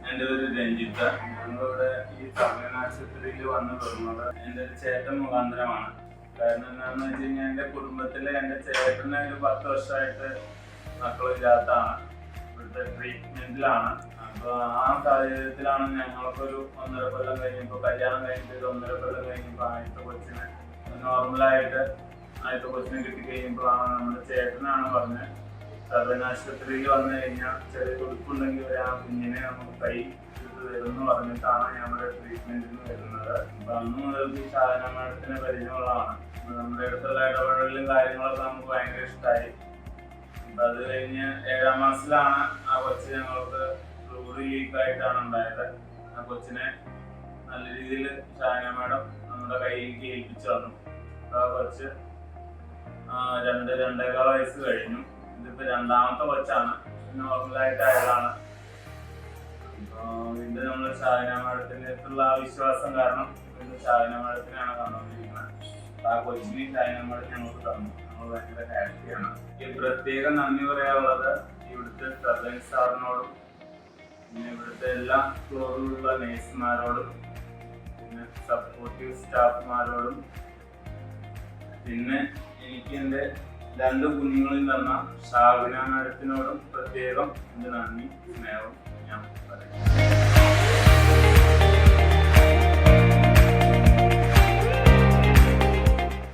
എൻ്റെ പേര് രഞ്ജിത്ത്. ഞങ്ങളിവിടെ ഈ സർവീൻ ആശുപത്രിയിൽ വന്ന് പെടുന്നത് എൻ്റെ ഒരു ചേട്ടൻ മുഖാന്തരമാണ്. കാരണം എന്താണെന്ന് വെച്ച് കഴിഞ്ഞാൽ എൻ്റെ കുടുംബത്തിലെ എൻ്റെ ചേട്ടന് ഒരു 10 വർഷമായിട്ട് മക്കളില്ലാത്തതാണ്. ഇവിടുത്തെ ട്രീറ്റ്മെന്റിലാണ്. അപ്പോൾ ആ സാഹചര്യത്തിലാണ് ഞങ്ങൾക്കൊരു 1.5 കൊല്ലം കഴിഞ്ഞപ്പോൾ, കല്യാണം കഴിഞ്ഞിട്ട് 1.5 കൊല്ലം കഴിഞ്ഞപ്പോൾ ആദ്യത്തെ കൊച്ചിനെ നോർമലായിട്ട് ആദ്യത്തെ കൊച്ചിനെ കിട്ടിക്കഴിയുമ്പോഴാണ് നമ്മുടെ ചേട്ടനാണ് പറഞ്ഞത്, സർവീൻ ആശുപത്രിയിൽ വന്നു കഴിഞ്ഞാൽ ചെറിയ തുടുപ്പുണ്ടെങ്കിൽ ആ കുഞ്ഞിനെ നമുക്ക് കൈ എടുത്ത് തരുമെന്ന് പറഞ്ഞിട്ടാണ് ഞങ്ങളുടെ ട്രീറ്റ്മെന്റിന് വരുന്നത്. അപ്പൊ അന്ന് മുതൽക്ക് ഈ ഷാഹിന മാഡത്തിനെ പരിചയമുള്ളതാണ്. നമ്മുടെ അടുത്തുള്ള ഇടപെടലും കാര്യങ്ങളൊക്കെ നമുക്ക് ഭയങ്കര ഇഷ്ടമായി. അപ്പൊ അത് കഴിഞ്ഞ് 7ാം മാസത്തിലാണ് ആ കൊച്ച് ഞങ്ങൾക്ക് ഫ്ലൂയിഡ് ലീക്കായിട്ടാണ് ഉണ്ടായത്. ആ കൊച്ചിനെ നല്ല രീതിയിൽ ഷാഹിന മാഡം നമ്മുടെ കയ്യിലേക്ക് ഏൽപ്പിച്ചു തന്നു. ആ കൊച്ച് 2-2.25 വയസ്സ് കഴിഞ്ഞു. ഇതിപ്പോ 2ാമത്തെ കൊച്ചാണ്, നോർമലായിട്ട് ആയതാണ്. വീണ്ടും നമ്മൾ ഷാഹിന മാഡത്തിന്റെ അടുത്തുള്ള ആ വിശ്വാസം കാരണം വീണ്ടും ഷാഹിന മാഡത്തിനാണ് കണ്ടുകൊണ്ടിരിക്കുന്നത്. ആ കൊച്ചിനെ ഷാഹിന മാഡം ഞങ്ങൾക്ക് തന്നു. നമ്മൾ ഭയങ്കര ഹാപ്പിയാണ്. ഈ പ്രത്യേകം നന്ദി പറയാനുള്ളത് ഇവിടുത്തെ സർവീൻ സാറിനോടും, പിന്നെ ഇവിടുത്തെ എല്ലാ ഫ്ലോറിലുള്ള നേഴ്സുമാരോടും, പിന്നെ സപ്പോർട്ടീവ് സ്റ്റാഫുമാരോടും, പിന്നെ എനിക്ക് എൻ്റെ 2 കുഞ്ഞുങ്ങളിൽ തന്ന ഷാഹിന മാഡത്തിനോടും പ്രത്യേകം എൻ്റെ നന്ദി സ്നേഹവും ഞാൻ പറയും.